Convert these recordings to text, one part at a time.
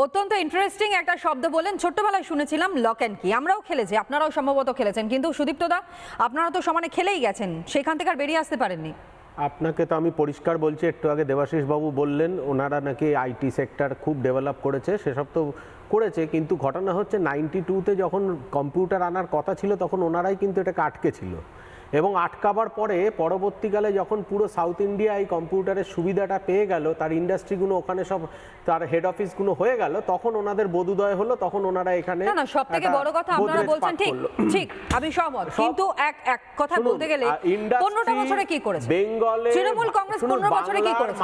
অত্যন্ত ইন্টারেস্টিং একটা শব্দ বলেন, ছোট্টবেলায় শুনেছিলাম লক অ্যান্ড কি। আমরাও খেলেছি, আপনারাও সম্ভবত খেলেছেন, কিন্তু সুদীপ্তদা আপনারা তো সমানে খেলেই গেছেন, সেখান থেকে আর বেরিয়ে আসতে পারেননি। আপনাকে তো আমি পরিষ্কার বলছি, একটু আগে দেবাশিস বাবু বললেন ওনারা নাকি আইটি সেক্টর খুব ডেভেলপ করেছে, সেসব তো করেছে, কিন্তু ঘটনা হচ্ছে 92-তে যখন কম্পিউটার আনার কথা ছিল তখন ওনারাই কিন্তু এটাকে আটকে ছিল, এবং আটকাবার পরে পরবর্তীকালে যখন পুরো সাউথ ইন্ডিয়া এই কম্পিউটারের সুবিধাটা পেয়ে গেল, তার ইন্ডাস্ট্রিগুলো ওখানে সব তার হেড অফিসগুলো হয়ে গেল, তখন ওনাদের বোধোদয় হলো, তখন ওনারা এখানে না সব থেকে বড় কথা আপনারা বলছেন ঠিক ঠিক, আমি সহমত, কিন্তু এক কথা বলতে গেলে 15টা বছরে কি করেছে বেঙ্গলে তৃণমূল কংগ্রেস? 15 বছরে কি করেছে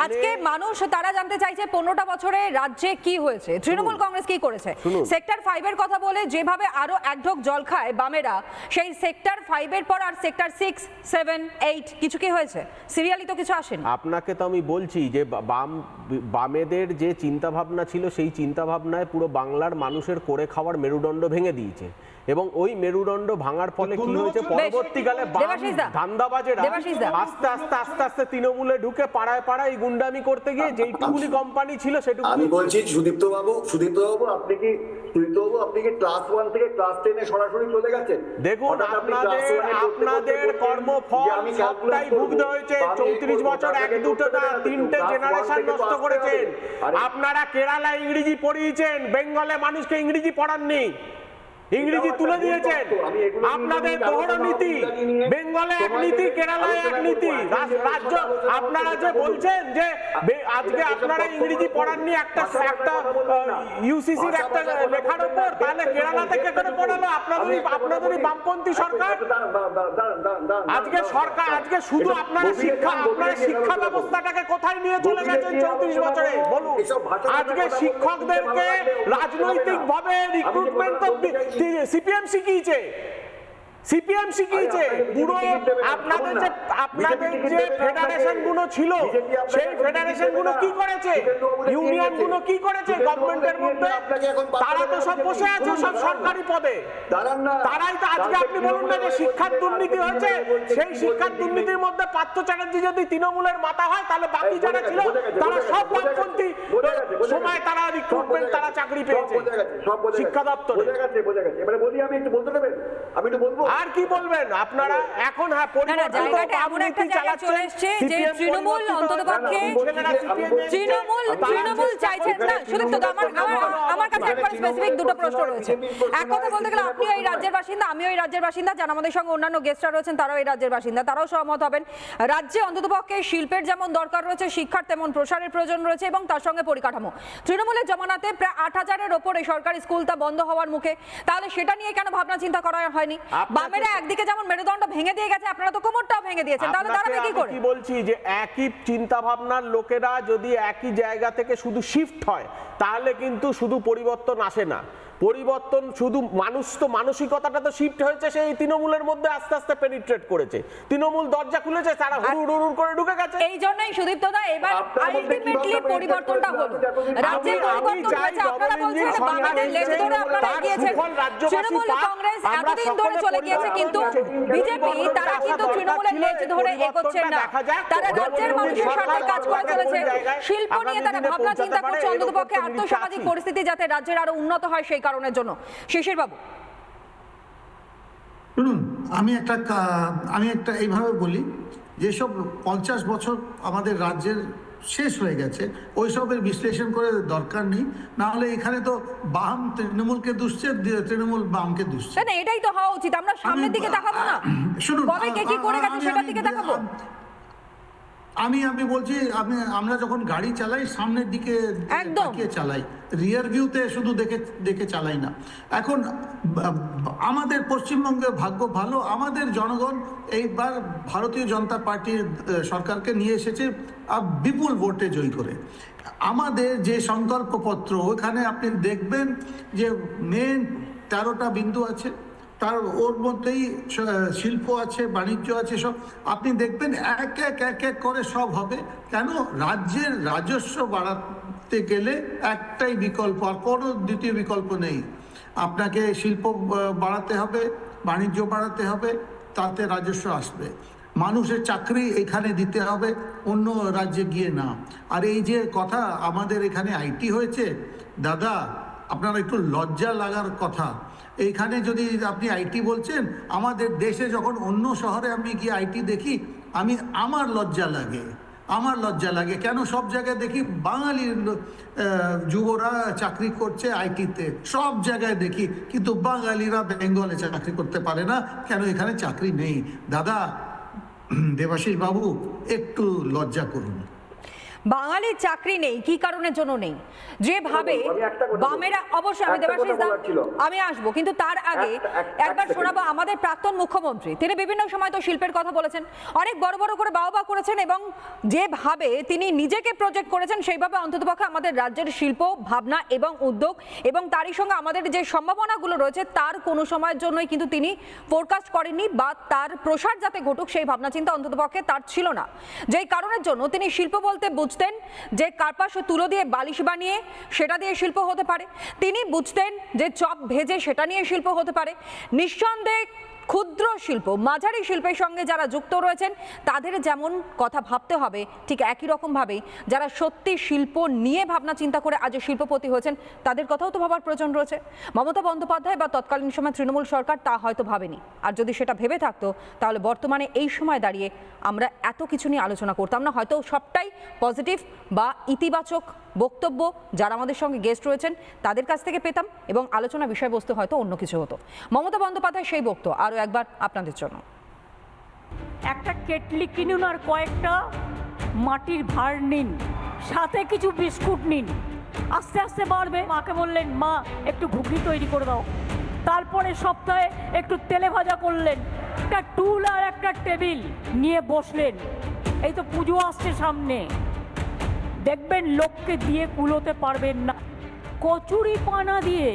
আজকে মানুষ তারা জানতে চাইছে 15টা বছরে রাজ্যে কি হয়েছে, তৃণমূল কংগ্রেস কি করেছে। সেক্টর 5 এর কথা বলে যেভাবে আরো এক ঢোক জল খায় বামেরা, সেই সেক্টর 5 এর পর আর সেক্টর 6, 7, 8 কিছু কি হয়েছে? সিরিয়ালি তো কিছু আসেনি। আপনাকে তো আমি বলছি যে বামেদের যে চিন্তা ভাবনা ছিল সেই চিন্তা ভাবনায় পুরো বাংলার মানুষের করে খাওয়ার মেরুদণ্ড ভেঙে দিয়েছে, এবং ওই মেরুদণ্ড ভাঙার ফলে কি হয়েছে, পরবর্তীকালে ধান্দাবাজেরা আস্তে আস্তে আস্তে আস্তে তৃণমূলে ঢুকে পাড়ায় পাড়ায় গুন্ডামি করতে গিয়ে যেইটুকুনি কোম্পানি ছিল সেটুকু। আমি বলছি সুদীপ্ত বাবু আপনি কি ক্লাস 1 থেকে ক্লাস 10 এ সরাসরি চলে গেছেন? দেখুন আপনাদের কর্মফল সবটাই ভুগতে হয়েছে। 34 বছর এক দুটো না 3টে জেনারেশন নষ্ট করেছেন। আপনারা কেরালা ইংরেজি পড়িয়েছেন, বেঙ্গলে মানুষকে ইংরেজি পড়াননি, ইংরেজি তুলে দিয়েছেন। আপনাদের দোহরা নীতি, বেঙ্গলে এক নীতি, কেরালায় এক নীতি, রাজ্য। আপনারা যে বলছেন যে আজকে আপনারা ইংরেজি পড়াননি একটা ইউসিসির একটা লেখার উপর, তাহলে কেরালা থেকে করে পড়ালো আপনাদেরই বামপন্থী সরকার। আজকে শুধু আপনারা শিক্ষা ব্যবস্থাটাকে কোথায় নিয়ে চলে গেছেন 34 বছরে বলুন। আজকে শিক্ষকদেরকে রাজনৈতিক ভাবে রিক্রুটমেন্ট তো সিপিএম শিখিয়েছে, পুরো আপনাদের যে ফেডারেশন গুলো ছিল সেই ফেডারেশন গুলো কি করেছে, ইউনিয়ন গুলো কি করেছে গভর্নমেন্টের মধ্যে? তারা তো সব বসে আছে সব সরকারি পদে, তারাই তো। আজকে আপনি বলুন না যে শিক্ষার দুর্নীতি হয়েছে, সেই শিক্ষার দুর্নীতির মধ্যে পার্থ চ্যাটার্জি যদি তৃণমূলের মাথা হয়, তাহলে বাকি যারা ছিল তারা সব বামপন্থী সময় তারা রিক্রুটমেন্ট, তারা চাকরি পেয়েছে শিক্ষা দপ্তরে। এবারে বলি, আমি একটু বলতে দেবেন? আমি একটু বলবো। আর কি বলবেন আপনারা এখন? হ্যাঁ, জায়গাটা এমন একটা জায়গা চলে এসেছে যে তৃণমূল অন্ততপক্ষে তৃণমূল চাইছে না। সুদীপ্ত, আমার কাছে একবার স্পেসিফিক দুটো প্রশ্ন রয়েছে। এক কথা বলতে গেলে আপনিও এই রাজ্যের বাসিন্দা, আমিও এই রাজ্যের বাসিন্দা, যারা আমাদের সঙ্গে অন্যান্য গেস্টরা রয়েছেন তারাও এই রাজ্যের বাসিন্দা, তারাও সহমত হবেন রাজ্যে অন্ততপক্ষে শিল্পের যেমন দরকার রয়েছে, শিক্ষার তেমন প্রসারের প্রয়োজন রয়েছে, এবং তার সঙ্গে পরিকাঠামো। তৃণমূলের জমানাতে প্রায় 8000-এর ওপরে সরকারি স্কুল তা বন্ধ হওয়ার মুখে, তাহলে সেটা নিয়ে কেন ভাবনা চিন্তা করা হয়নি? বামেরা একদিকে যেমন মেরুদণ্ড ভেঙে দিয়ে গেছে, আপনারা তো কোমরটাও ভেঙে দিয়েছেন, তাহলে দাঁড়াবে কি করে? কি বলছি যে একই চিন্তা ভাবনার লোকেরা যদি একই জায়গা থেকে শুধু শিফট হয়, তাহলে কিন্তু শুধু পরিবর্তন আসে না। পরিবর্তন শুধু মানসিকতাটা তো শিফট হয়েছে, সেই তৃণমূলের মধ্যে আস্তে আস্তে পেনিট্রেট করেছে, তৃণমূল দরজা খুলেছে, তারা হুড়ুর করে ঢুকে গেছে। এই জন্যই সুদীপ্তদা এবার আলটিমেটলি পরিবর্তনটা হলো, রাজ্যে পরিবর্তন হয়েছে। আপনারা বলছেন বামেদের লেজ ধরে আপনারা এগিয়েছেন, তৃণমূল কংগ্রেস এতদিন ধরে চলে গিয়েছে, কিন্তু বিজেপি তারা কিন্তু তৃণমূলের লেজ ধরে এগোচ্ছেন না, তারা রাজ্যের মানুষের স্বার্থে কাজ করে চলেছে। শিল্প নিয়ে তারা ভাবনা চিন্তা করছে, অন্ততপক্ষে আর্থসামাজিক পরিস্থিতি যাতে রাজ্যের আরো উন্নত হয় সেই কারণের জন্য। শিশির বাবু শুনুন, আমি একটা এইভাবে বলি, যেসব 50 বছর আমাদের রাজ্যের শেষ হয়ে গেছে ওইসবের বিশ্লেষণ করে দরকার নেই, না হলে এখানে তো বাম তৃণমূলকে দুষছে, তৃণমূল বামকে দুষছে। না, এটাই তো হওয়া উচিত। আমরা সামনের দিকে তাকাবো না, শুনুন কবে কে কি করে গেছে সেটার দিকে তাকাবো। আমি বলছি, আমরা যখন গাড়ি চালাই সামনের দিকে তাকিয়ে চালাই, রিয়ার ভিউতে শুধু দেখে চালাই না। এখন আমাদের পশ্চিমবঙ্গের ভাগ্য ভালো, আমাদের জনগণ এইবার ভারতীয় জনতা পার্টির সরকারকে নিয়ে এসেছে বিপুল ভোটে জয়ী করে। আমাদের যে সংকল্পপত্র, ওখানে আপনি দেখবেন যে মেন 13টা বিন্দু আছে, তার ওর মধ্যেই শিল্প আছে, বাণিজ্য আছে, সব আপনি দেখবেন এক এক করে সব হবে। কেন? রাজ্যের রাজস্ব বাড়াতে গেলে একটাই বিকল্প, আর কোনো দ্বিতীয় বিকল্প নেই। আপনাকে শিল্প বাড়াতে হবে, বাণিজ্য বাড়াতে হবে, তাতে রাজস্ব আসবে। মানুষের চাকরি এখানে দিতে হবে, অন্য রাজ্যে গিয়ে না। আর এই যে কথা আমাদের এখানে আইটি হয়েছে, দাদা আপনার একটু লজ্জা লাগার কথা। এইখানে যদি আপনি আইটি বলছেন, আমাদের দেশে যখন অন্য শহরে আমি গিয়ে আইটি দেখি, আমার লজ্জা লাগে। কেন সব জায়গায় দেখি বাঙালির যুবরা চাকরি করছে আইটিতে, সব জায়গায় দেখি, কিন্তু বাঙালিরা বেঙ্গলে চাকরি করতে পারে না। কেন এখানে চাকরি নেই? দাদা দেবাশিস বাবু, একটু লজ্জা করুন। বাঙালির চাকরি নেই, কি কারণের জন্য নেই? যেভাবে বামেরা, অবশ্যই আমি দেবাশিস দা আমি আসবো, কিন্তু তার আগে একবার শোনাবো আমাদের প্রাক্তন মুখ্যমন্ত্রী। তিনি বিভিন্ন সময় তো শিল্পের কথা বলেছেন, অনেক বড় বড় করে বাহবা করেছেন, এবং যেভাবে তিনি নিজেকে প্রজেক্ট করেছেন সেইভাবে অন্ততপক্ষে আমাদের রাজ্যের শিল্প ভাবনা এবং উদ্যোগ এবং তারই সঙ্গে আমাদের যে সম্ভাবনাগুলো রয়েছে তার কোনো সময়ের জন্যই কিন্তু তিনি ফোরকাস্ট করেননি, বা তার প্রসার যাতে ঘটুক সেই ভাবনা চিন্তা অন্ততপক্ষে তার ছিল না। যেই কারণের জন্য তিনি শিল্প বলতে বুঝতেন যে কার্পাস ও তুলো দিয়ে বালিশ বানিয়ে সেটা দিয়ে শিল্প হতে পারে, তিনি বুঝতেন যে চপ ভেজে সেটা নিয়ে শিল্প হতে পারে। নিঃসন্দেহে ক্ষুদ্র শিল্প, মাঝারি শিল্পের সঙ্গে যারা যুক্ত রয়েছেন তাদের যেমন কথা ভাবতে হবে, ঠিক একই রকমভাবে যারা সত্যি শিল্প নিয়ে ভাবনা চিন্তা করে আজ শিল্পপতি হয়েছেন তাদের কথাও তো ভাবার প্রয়োজন রয়েছে। মমতা বন্দ্যোপাধ্যায় বা তৎকালীন সময় তৃণমূল সরকার তা হয়তো ভাবেনি, আর যদি সেটা ভেবে থাকতো তাহলে বর্তমানে এই সময় দাঁড়িয়ে আমরা এত কিছু নিয়ে আলোচনা করতাম না। হয়তো সবটাই পজিটিভ বা ইতিবাচক বক্তব্য যারা আমাদের সঙ্গে গেস্ট রয়েছেন তাদের কাছ থেকে পেতাম, এবং আলোচনা বিষয়বস্তু হয়তো অন্য কিছু হতো। মমতা বন্দ্যোপাধ্যায় সেই বক্তব্য আরও একবার আপনাদের জন্য। একটা কেটলি কিনুন আর কয়েকটা মাটির ভাঁড় নিন, সাথে কিছু বিস্কুট নিন, আস্তে আস্তে বাড়বে। মাকে বললেন, মা একটু ঘুগনি তৈরি করে দাও। তারপরে সপ্তাহে একটু তেলে ভাজা করলেন, একটা টুল আর একটা টেবিল নিয়ে বসলেন। এই তো পুজো আসছে সামনে, দেখবেন লোককে দিয়ে কুলোতে পারবেন না। কচুরি পানা দিয়ে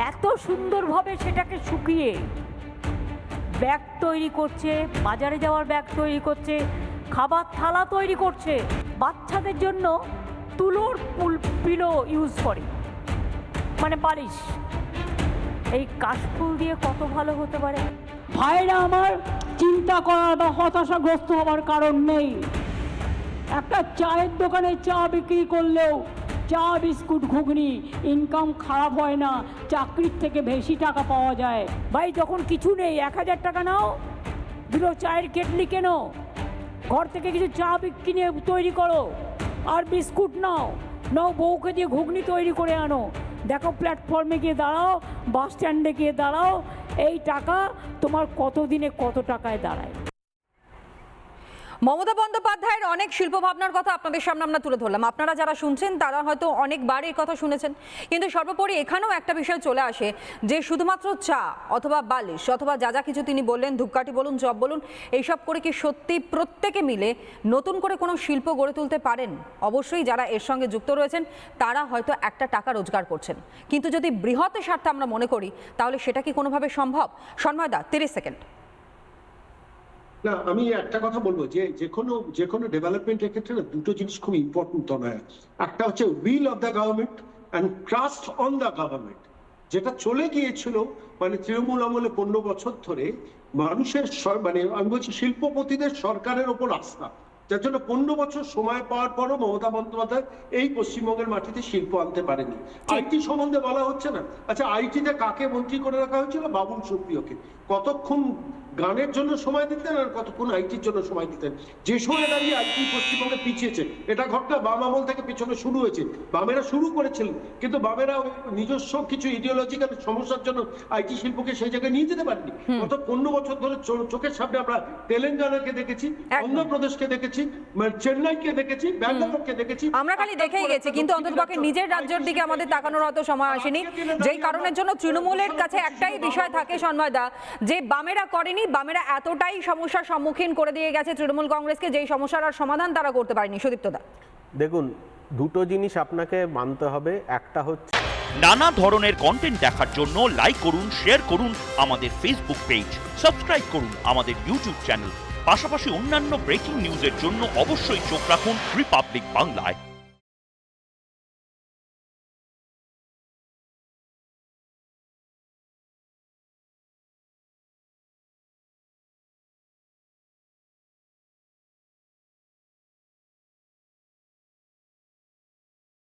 এত সুন্দরভাবে সেটাকে শুকিয়ে ব্যাগ তৈরি করছে, বাজারে যাওয়ার ব্যাগ তৈরি করছে, খাবার থালা তৈরি করছে, বাচ্চাদের জন্য তুলোর পিলো ইউজ করে, মানে বালিশ। এই কাশফুল দিয়ে কত ভালো হতে পারে। ভাইরা আমার, চিন্তা করার বা হতাশাগ্রস্ত হওয়ার কারণ নেই। একটা চায়ের দোকানে চা বিক্রি করলেও চা বিস্কুট ঘুগনি ইনকাম খারাপ হয় না, চাকরির থেকে বেশি টাকা পাওয়া যায়। ভাই যখন কিছু নেই 1000 টাকা নাও, দুটো চায়ের কেটলি কেনো, ঘর থেকে কিছু চা কিনে তৈরি করো, আর বিস্কুট নাও, বউকে দিয়ে ঘুগনি তৈরি করে আনো, দেখো প্ল্যাটফর্মে গিয়ে দাঁড়াও, বাস স্ট্যান্ডে গিয়ে দাঁড়াও, এই টাকা তোমার কত দিনে কত টাকায় দাঁড়ায়। মমতা বন্দ্যোপাধ্যায়ের অনেক শিল্প ভাবনার কথা আপনাদের সামনে আমরা তুলে ধরলাম। আপনারা যারা শুনছেন তারা হয়তো অনেকবার এই কথা শুনেছেন, কিন্তু সর্বোপরি এখানেও একটা বিষয় চলে আসে যে শুধুমাত্র চা অথবা বালিশ অথবা যা যা কিছু তিনি বললেন, ধূপকাঠি বলুন, চপ বলুন, এইসব করে কি সত্যি প্রত্যেকে মিলে নতুন করে কোনো শিল্প গড়ে তুলতে পারেন? অবশ্যই যারা এর সঙ্গে যুক্ত রয়েছেন তারা হয়তো একটা টাকা রোজগার করছেন, কিন্তু যদি বৃহৎ স্বার্থে আমরা মনে করি তাহলে সেটা কি কোনোভাবে সম্ভব? সন্ময়দা 30 সেকেন্ড। না, আমি একটা কথা বলবো যে যে কোনো ডেভেলপমেন্টের ক্ষেত্রে না দুটো জিনিস খুব ইম্পর্টেন্ট হয়। একটা হচ্ছে will of the government and trust on the government, যেটা চলে গিয়েছিল মানে তৃণমূল আমলে 15 বছর ধরে মানুষের মানে আমি বলছি শিল্পপতিদের সরকারের ওপর আস্থা, যার জন্য 15 বছর সময় পাওয়ার পরও মমতা বন্দ্যোপাধ্যায় এই পশ্চিমবঙ্গের মাটিতে শিল্প আনতে পারেনি। আইটি সম্বন্ধে বলা হচ্ছে না, আচ্ছা আইটিতে কাকে মন্ত্রী করে রাখা হয়েছিল? বাবুল সুপ্রিয়কে। কতক্ষণ গানের জন্য সময় দিতেন আর কতক্ষণ আইটির জন্য সময় দিতেন। যে সময় দাঁড়িয়ে আইটি পশ্চিমবঙ্গে পিছিয়েছে, এটা ঘটনা বাম আমল থেকে পিছনে শুরু হয়েছে। বামেরা শুরু করেছিলেন, কিন্তু বামেরা নিজস্ব কিছু ইডিওলজিক্যাল সমস্যার জন্য আইটি শিল্পকে সেই জায়গায় নিয়ে যেতে পারেনি। গত 15 বছর ধরে চোখের সামনে আমরা তেলেঙ্গানাকে দেখেছি, অন্ধ্রপ্রদেশকে দেখেছি, চেন্নাইকে দেখেছি, ব্যাঙ্গালোরকে দেখেছি। আমরা খালি দেখেই গেছি, কিন্তু অন্ততপক্ষে নিজের রাজ্যের দিকে আমাদের তাকানোর অত সময় আসেনি, যেই কারণের জন্য তৃণমূলের কাছে একটাই বিষয় থাকে সন্ময়দা, যে বামেরা করেনি, বামেরা এতটাই সমস্যার সম্মুখীন করে দিয়ে গেছে তৃণমূল কংগ্রেসকে, যেই সমস্যার আর সমাধান তারা করতে পারেনি। সুদীপ্তদা দেখুন, দুটো জিনিস আপনাকে মানতে হবে। একটা হচ্ছে নানা ধরনের কন্টেন্ট দেখার জন্য লাইক করুন, শেয়ার করুন আমাদের ফেসবুক পেজ, সাবস্ক্রাইব করুন আমাদের ইউটিউব চ্যানেল। পাশাপাশি অন্যান্য ব্রেকিং নিউজের জন্য অবশ্যই চোখ রাখুন রিপাবলিক বাংলায়।